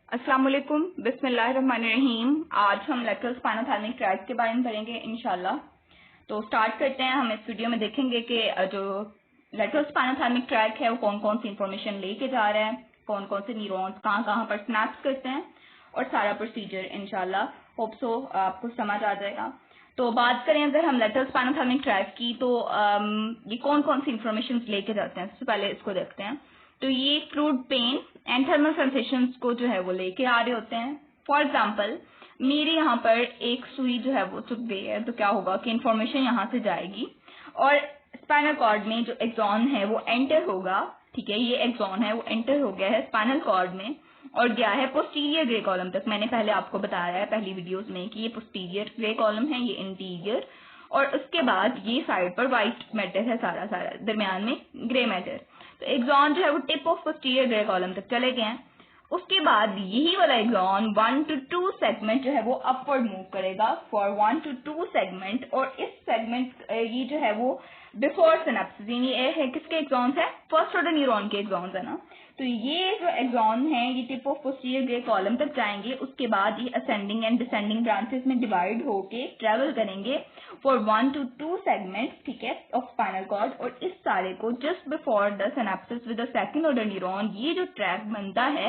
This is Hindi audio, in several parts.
अस्सलाम वालेकुम, बिस्मिल्लाहिर्रहमानिर्रहीम। आज हम लेटरल स्पाइनोथैलेमिक ट्रैक के बारे में पढ़ेंगे इंशाल्लाह। तो स्टार्ट करते हैं। हम इस वीडियो में देखेंगे कि जो लेटरल स्पाइनोथैलेमिक ट्रैक है वो कौन कौन सी इंफॉर्मेशन लेके जा रहा है, कौन कौन से न्यूरॉन्स कहाँ कहाँ पर स्नैप्स करते हैं और सारा प्रोसीजर इंशाल्लाह होप सो आपको समझ आ जाएगा। तो बात करें अगर हम लेटरल स्पाइनोथैलेमिक ट्रैक की तो ये कौन कौन सी इंफॉर्मेशन लेके जाते हैं, सबसे पहले इसको देखते हैं। तो ये fluid pain and thermal sensations को जो है वो लेके आ रहे होते हैं। फॉर एग्जांपल मेरे यहाँ पर एक सुई जो है वो चुभ गई है, तो क्या होगा कि इंफॉर्मेशन यहाँ से जाएगी और स्पाइनल कॉर्ड में जो एक्सॉन है वो एंटर होगा। ठीक है, ये एक्सॉन है वो एंटर हो गया है स्पाइनल कॉर्ड में और गया है पोस्टीरियर ग्रे कॉलम तक। मैंने पहले आपको बताया है पहली वीडियोस में कि ये पोस्टीरियर ग्रे कॉलम है, ये इंटीरियर, और उसके बाद ये साइड पर व्हाइट मैटर है सारा सारा, दरमियान में ग्रे मैटर। तो एक्सॉन जो है वो tip of posterior grey column तक चले गए हैं। उसके बाद यही वाला एक्सॉन 1 to 2 सेगमेंट जो है वो अपवर्ड मूव करेगा फॉर 1 to 2 सेगमेंट, और इस सेगमेंट ये जो है वो बिफोर सिनेप्सिस, यानी ये है किसके एक्सॉन्स है, फर्स्ट ऑर्डर न्यूरॉन के एक्सॉन्स है ना। तो ये जो एक्सॉन है ये tip of posterior grey column तक जाएंगे। उसके बाद ये असेंडिंग एंड डिसेंडिंग ब्रांचेस में डिवाइड होके ट्रेवल करेंगे फॉर 1 to 2 सेगमेंट, ठीक है, ऑफ स्पाइनल कॉर्ड। और इस सारे को just before the synapses with the second order neuron ये जो ट्रैक बनता है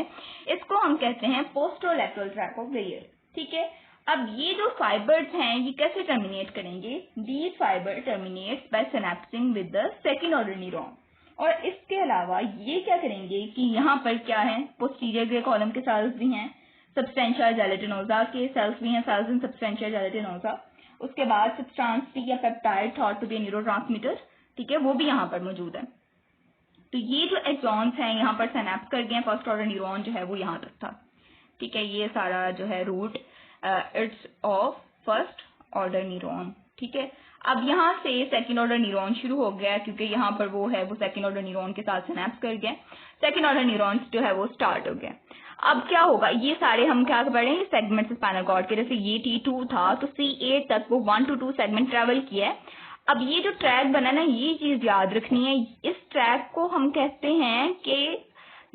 इसको हम कहते हैं पोस्टरोलैटरल ट्रैक ऑफ द ईयर। ठीक है, अब ये जो फाइबर्स हैं ये कैसे टर्मिनेट करेंगे, these fibre terminates by synapsing with the second order neuron. और इसके अलावा ये क्या करेंगे कि यहाँ पर क्या है, पोस्टीरियर ग्रे कॉलम के सेल्स भी हैं, सब्सटेंशिया जेलेटिनोसा के सेल्स भी हैं, सेल्स इन सब्सटेंशिया जेलेटिनोसा। उसके बाद सब्सटेंस टी या peptide thought to be neurotransmitter, ठीक है, वो भी यहाँ पर मौजूद है। तो ये जो एक्सॉन्स हैं यहाँ पर सिनेप्स कर गए, फर्स्ट ऑर्डर न्यूरॉन जो है वो यहाँ तक था। ठीक है, ये सारा जो है rootlets of first order neuron. ठीक है, अब यहाँ से सेकंड ऑर्डर न्यूरॉन शुरू हो गया क्योंकि यहाँ पर वो है वो सेकंड ऑर्डर न्यूरॉन के साथ सिनेप्स कर गए, सेकंड ऑर्डर न्यूरॉन्स जो है वो स्टार्ट हो गए। अब क्या होगा, ये सारे हम क्या पढ़ेंगे सेगमेंट स्पाइनल कॉर्ड के, जैसे ये T2 था तो C8 तक वो 1 to 2 सेगमेंट ट्रेवल किया है। अब ये जो ट्रैक बना ना, ये चीज याद रखनी है, इस ट्रैक को हम कहते हैं कि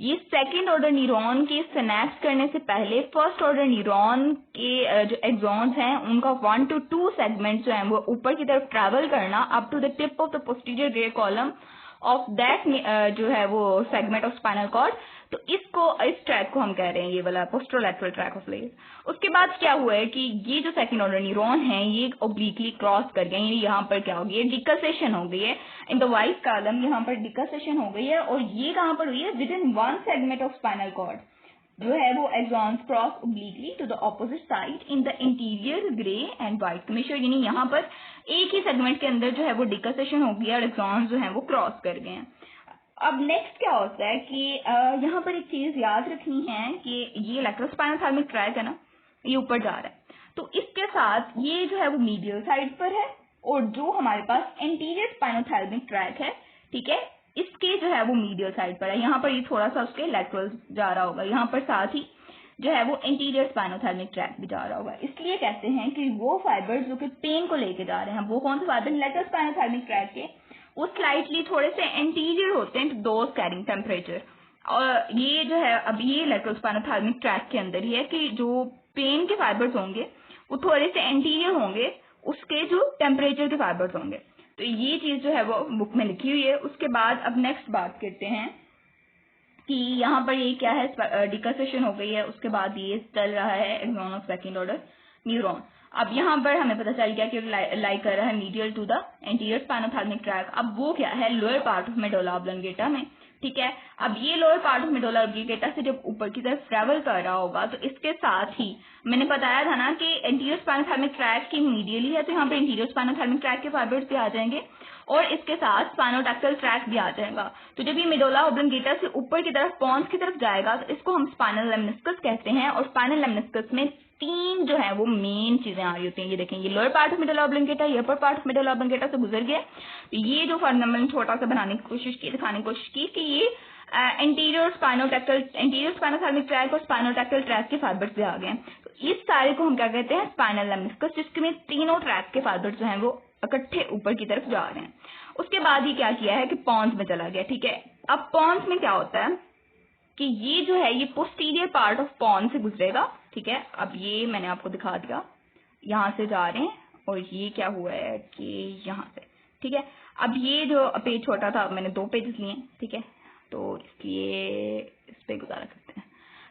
ये सेकंड ऑर्डर न्यूरॉन के सिनेप्स करने से पहले फर्स्ट ऑर्डर न्यूरॉन के जो एक्सॉन्स हैं उनका 1 to 2 सेगमेंट जो है वो ऊपर की तरफ ट्रैवल करना up to the tip of the posterior grey column of that जो है वो सेगमेंट ऑफ स्पाइनल कॉर्ड। तो इस ट्रैक को हम कह रहे हैं ये वाला पोस्टरोलैटरल ट्रैक ऑफ लेयर। उसके बाद क्या हुआ है कि ये जो सेकंड ऑर्डर न्यूरॉन है ये ओब्लिकली क्रॉस कर गए, यानी यहाँ पर क्या हो गई है, डिकसेशन हो गई है इन द वाइट कॉलम, यहाँ पर डिकसेशन हो गई है। और ये कहाँ पर हुई है, within 1 segment of spinal cord जो है वो axons cross obliquely to the opposite side in the anterior grey and white commissure, यानी यहाँ पर एक ही सेगमेंट के अंदर जो है वो डिकसेशन हो गया और एक्सॉन्स जो है वो क्रॉस कर गए हैं। अब नेक्स्ट क्या होता है कि यहाँ पर एक चीज याद रखनी है कि ये लेटरल स्पाइनोथैलेमिक ट्रैक है ना, ये ऊपर जा रहा है, तो इसके साथ ये जो है वो मीडियल साइड पर है, और जो हमारे पास एंटीरियर स्पाइनोथैलेमिक ट्रैक है, ठीक है, इसके जो है वो मीडियल साइड पर है। यहाँ पर ये थोड़ा सा उसके लेटरल जा रहा होगा, यहाँ पर साथ ही जो है वो इंटीरियर स्पाइनोथैलेमिक ट्रैक भी जा रहा होगा। इसलिए कहते हैं कि वो फाइबर्स जो कि पेन को लेके जा रहे हैं, वो कौन से फाइबर, लेटरल स्पाइनोथैलेमिक ट्रैक के, वो स्लाइटली थोड़े से एंटीरियर होते हैं टू दोज कैरिंग टेम्परेचर। और ये जो है अब ये लेटरल स्पाइनोथैलेमिक ट्रैक के अंदर ही है कि जो पेन के फाइबर्स होंगे वो थोड़े से एंटीरियर होंगे उसके जो टेम्परेचर के फाइबर्स होंगे। तो ये चीज जो है वो बुक में लिखी हुई है। उसके बाद अब नेक्स्ट बात करते हैं कि यहाँ पर ये क्या है, डिकसेशन हो गई है, उसके बाद ये चल रहा है axon of second order neuron. अब यहाँ पर हमें पता चल गया कि लाई कर रहा है medial to the anterior spinothalamic tract. अब वो क्या है, lower part of medulla oblongata में। ठीक है, अब ये lower part of medulla oblongata से जब ऊपर की तरफ ट्रेवल कर रहा होगा तो इसके साथ ही मैंने बताया था ना कि एंटीरियर स्पाइनोथैलेमिक ट्रैक की मीडियली है, तो यहाँ पर इंटीरियर स्पाइनोथैलेमिक ट्रैक के फाइबर्स भी आ जाएंगे और इसके साथ स्पाइनोटैक्टाइल ट्रैक भी आ जाएगा। तो जब ये मेडुला ऑब्लंगेटा से ऊपर की तरफ पॉन्स की तरफ जाएगा तो इसको हम स्पाइनल लेमनिस्कस कहते हैं। और स्पाइनल लेमनिस्कस में 3 जो है वो मेन चीजें आ रही होती हैं। ये देखें, ये lower part of medulla oblongata, ये upper part of medulla oblongata से गुजर गया। तो ये जो फॉर्मूला छोटा सा बनाने की कोशिश की, दिखाने की कोशिश की कि ये इंटीरियर स्पाइनोथैलेमिक ट्रैक और स्पाइनोटैक्टाइल ट्रैक के फाइबर्स भी आ गए। तो इस सारे को हम क्या कहते हैं, स्पाइनल लेमनिस्कस, जिसमें तीनों ट्रैक के फाइबर्स जो हैं वो इकट्ठे ऊपर की तरफ जा रहे हैं। उसके बाद ही क्या किया है कि पॉन्स में चला गया। ठीक है, अब पॉन्स में क्या होता है, कि ये जो है ये पोस्टीरियर पार्ट ऑफ पॉन से गुजरेगा, ठीक है। अब ये मैंने आपको दिखा दिया, यहाँ से जा रहे हैं और ये क्या हुआ है कि यहाँ से, ठीक है। अब ये जो पेज छोटा था, मैंने 2 पेजेस लिए, ठीक है, तो इसलिए इस पे गुजारा करते हैं।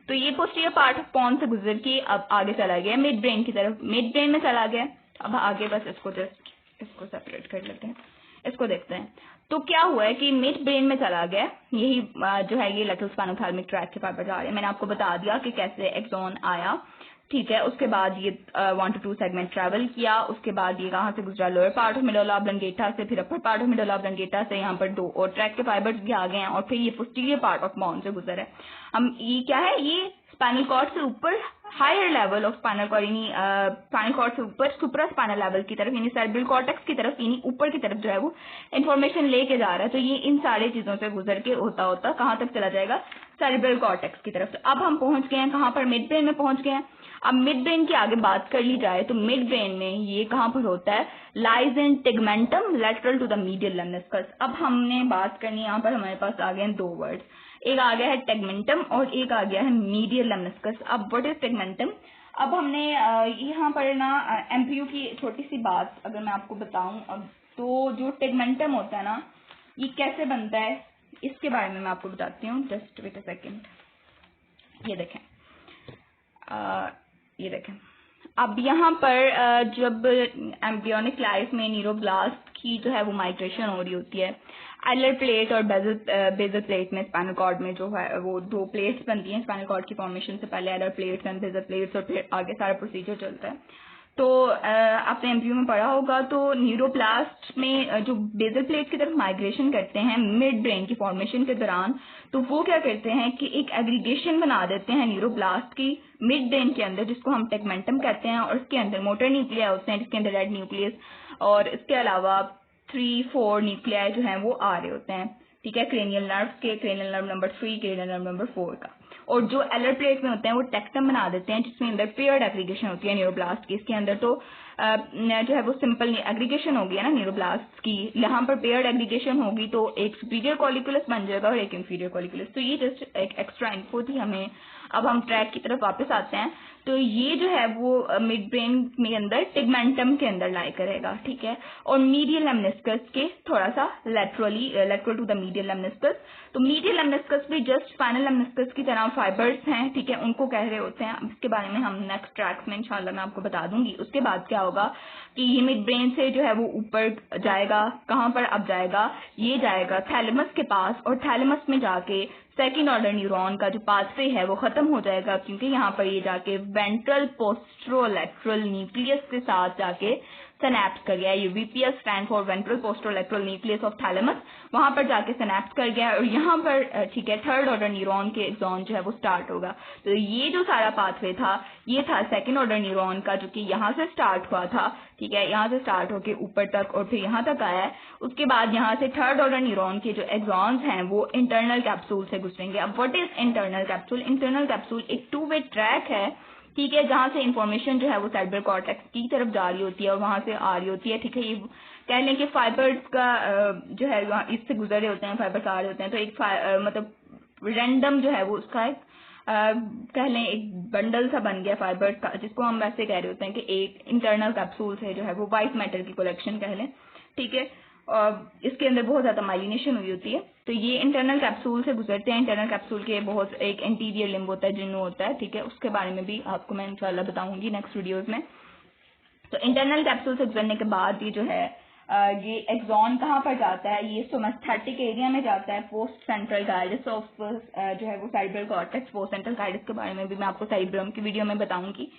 तो ये पोस्टीरियर पार्ट ऑफ पॉन से गुजर के अब आगे चला गया मिड ब्रेन की तरफ, मिड ब्रेन में चला गया। अब आगे बस इसको सेपरेट कर लेते हैं, इसको देखते हैं। तो क्या हुआ है कि मिड ब्रेन में चला गया, यही जो है ये लेटरल स्पाइनोथैलेमिक ट्रैक्ट के फाइबर जा रहे हैं। मैंने आपको बता दिया कि कैसे एक्सॉन आया, ठीक है। उसके बाद ये 1 to 2 सेगमेंट ट्रैवल किया, उसके बाद ये कहाँ से गुजरा, lower part of medulla oblongata से, फिर अपर पार्ट ऑफ मेडुला ऑब्लंगेटा से यहाँ पर 2 और ट्रैक के फाइबर्स भी आ गए हैं, और फिर ये पोस्टीरियर पार्ट ऑफ पॉन से गुजर है। हम ये क्या है, ये स्पाइनल कॉर्ड से ऊपर higher level of spinal cord, यानी स्पाइनल कॉर्ड से ऊपर सुप्रा स्पाइनल लेवल की तरफ, यानी सेरेब्रल कॉर्टेक्स की तरफ, यानी ऊपर की तरफ जो है वो इन्फॉर्मेशन लेके जा रहा है। तो ये इन सारी चीजों से गुजर के होता होता कहाँ तक चला जाएगा, सेरेब्रल कॉर्टेक्स की तरफ। तो अब हम पहुंच गए हैं कहाँ पर, मिड ब्रेन में पहुंच गए हैं। अब मिड ब्रेन की आगे बात कर ली जाए तो मिड ब्रेन में ये कहाँ पर होता है, lies in tegmentum lateral to the medial lemniscus. अब हमने बात करनी, यहाँ पर हमारे पास आ गए हैं 2 वर्ड्स, एक आ गया है टेगमेंटम और एक आ गया है मीडियल लेमनिस्कस। अब व्हाट इज टेगमेंटम? अब हमने यहाँ पर ना एमपीयू की छोटी सी बात अगर मैं आपको बताऊं, अब तो जो टेगमेंटम होता है ना, ये कैसे बनता है इसके बारे में मैं आपको बताती हूँ। Just wait a second. ये देखें, ये देखें। अब यहाँ पर जब एम्ब्रियोनिक लाइफ में न्यूरोब्लास्ट की जो है वो माइग्रेशन हो रही होती है, एलर प्लेट और बेजल प्लेट में स्पाइनल कॉर्ड में जो है वो 2 प्लेट्स बनती हैं स्पाइनल कॉर्ड की फॉर्मेशन से पहले, एलर प्लेट्स एंड बेजल प्लेट्स, और फिर आगे सारा प्रोसीजर चलता है। तो आपने एमपीयू में पढ़ा होगा, तो न्यूरोप्लास्ट में जो बेजल प्लेट की तरफ माइग्रेशन करते हैं मिड ब्रेन की फॉर्मेशन के दौरान, तो वो क्या करते हैं कि एक एग्रीगेशन बना देते हैं न्यूरोप्लास्ट की मिड ब्रेन के अंदर, जिसको हम टेगमेंटम कहते हैं, और इसके अंदर मोटर न्यूक्लिया होते हैं, जिसके अंदर रेड न्यूक्लियस, और इसके अलावा 3-4 न्यूक्लिया जो हैं वो आ रहे होते हैं, ठीक है, क्रेनियल नर्व के, cranial nerve number 3, cranial nerve number 4 का। और जो एलर प्लेट में होते हैं वो टेक्टम बना देते हैं, जिसमें अंदर पेयर्ड एग्रीगेशन होती है न्यूरोब्लास्ट की। इसके अंदर तो जो है वो सिंपल एग्रीगेशन होगी है ना न्यूरोब्लास्ट की, यहाँ पर पेयर्ड एग्रीगेशन होगी, तो एक सुपीरियर कॉलिकुलस बन जाएगा और एक इंफीरियर कॉलिकुलस। तो ये जस्ट एक एक्स्ट्रा इन्फो थी हमें। अब हम ट्रैक की तरफ वापस आते हैं। तो ये जो है वो मिड ब्रेन में अंदर टिगमेंटम के अंदर लाई करेगा, ठीक है, और मीडियल लेमनिस्कस के थोड़ा सा लेटरल टू द मीडियल लेमनिस्कस। तो मीडियल लेमनिस्कस भी जस्ट स्पाइनल लेमनिस्कस की तरह फाइबर्स हैं, ठीक है, उनको कह रहे होते हैं। इसके बारे में हम नेक्स्ट ट्रैक्स में इंशाल्लाह मैं आपको बता दूंगी। उसके बाद क्या होगा कि ये मिड ब्रेन से जो है वो ऊपर जाएगा, कहाँ पर अब जाएगा, ये जाएगा थैलेमस के पास, और थैलेमस में जाके सेकेंड ऑर्डर न्यूरॉन का जो पाथवे है वो खत्म हो जाएगा, क्योंकि यहाँ पर ये जाके वेंट्रल पोस्ट्रोलेटरल न्यूक्लियस के साथ जाके सिनैप्स कर गया। ये VPS stand for ventral posterolateral nucleus of thalamus, वहां पर जाके सिनैप्स कर गया, और यहाँ पर ठीक है थर्ड ऑर्डर न्यूरॉन के एक्सॉन जो है वो स्टार्ट होगा। तो ये जो सारा पाथवे था ये था सेकेंड ऑर्डर न्यूरॉन का, जो कि यहाँ से स्टार्ट हुआ था, ठीक है, यहाँ से स्टार्ट होके ऊपर तक और फिर यहाँ तक आया है। उसके बाद यहाँ से थर्ड ऑर्डर न्यूरॉन के जो एक्सॉन्स हैं वो इंटरनल कैप्सूल से गुजरेंगे। अब what is internal capsule? Internal capsule एक 2-वे ट्रैक है, ठीक है, जहाँ से इन्फॉर्मेशन जो है वो सेरेब्रल कॉर्टेक्स की तरफ जा रही होती है और वहां से आ रही होती है, ठीक है। ये कह लें कि फाइबर्स का जो है इससे गुजर रहे होते हैं, फाइबर्स आ रहे होते हैं, तो एक मतलब रैंडम जो है वो उसका एक कह लें एक बंडल सा बन गया फाइबर्स का, जिसको हम वैसे कह रहे होते हैं कि एक इंटरनल कैप्सूल से जो है वो व्हाइट मैटर की कलेक्शन कह लें, ठीक है, और इसके अंदर बहुत ज्यादा माइलिनेशन हुई होती है। तो ये इंटरनल कैप्सूल से गुजरते हैं। इंटरनल कैप्सूल के बहुत एक एंटीरियर लिम्ब होता है, जिन्नो होता है, ठीक है, उसके बारे में भी आपको मैं इंशाल्लाह बताऊंगी नेक्स्ट वीडियोस में। तो इंटरनल कैप्सूल से गुजरने के बाद ये जो है ये एक्सॉन कहाँ पर जाता है, ये सोमेस्थेटिक एरिया में जाता है, पोस्ट सेंट्रल गाइडस ऑफ जो है वो cerebral cortex. Post central guides के बारे में भी मैं आपको सेरेब्रम की वीडियो में बताऊंगी।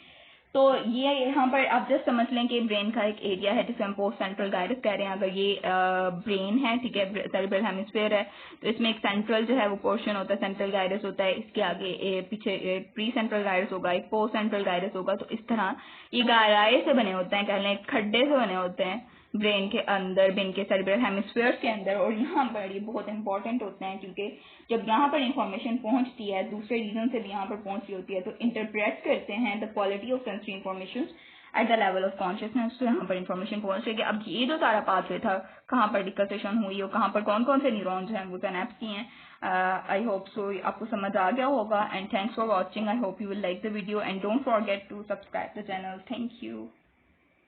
तो ये यहाँ पर आप जस्ट समझ लें कि ब्रेन का एक एरिया है जिसे हम पोस्ट सेंट्रल गाइडस कह रहे हैं। अगर ये ब्रेन है, ठीक है, सेरेब्रल हेमिस्फीयर है, तो इसमें एक सेंट्रल जो है वो पोर्शन होता है, सेंट्रल गाइडस होता है, इसके आगे पीछे प्री सेंट्रल गाइडस होगा, एक पोस्ट सेंट्रल गाइडस होगा। तो इस तरह ये गहराई से बने होते हैं, कह लें खड्डे से बने होते हैं ब्रेन के अंदर, ब्रेन के सेरेब्रल हेमिस्फीयर के अंदर। और यहाँ पर ये बहुत इंपॉर्टेंट होते हैं, क्योंकि जब यहाँ पर इंफॉर्मेशन पहुंचती है दूसरे रीजन से भी यहाँ पर पहुंच रही होती है, तो इंटरप्रेट करते हैं the quality of sensory information at the level of consciousness, तो यहाँ पर इन्फॉर्मेशन पहुंच जाएगी। अब ये जो सारा पाथवे था, कहाँ पर डिस्कशन हुई और कहाँ पर कौन कौन से न्यूरॉन्स हैं वो सिनेप्स की हैं, आई होप सो आपको समझ आ गया होगा। And thanks for watching, I hope you will like the video and don't forget to subscribe the channel. Thank you.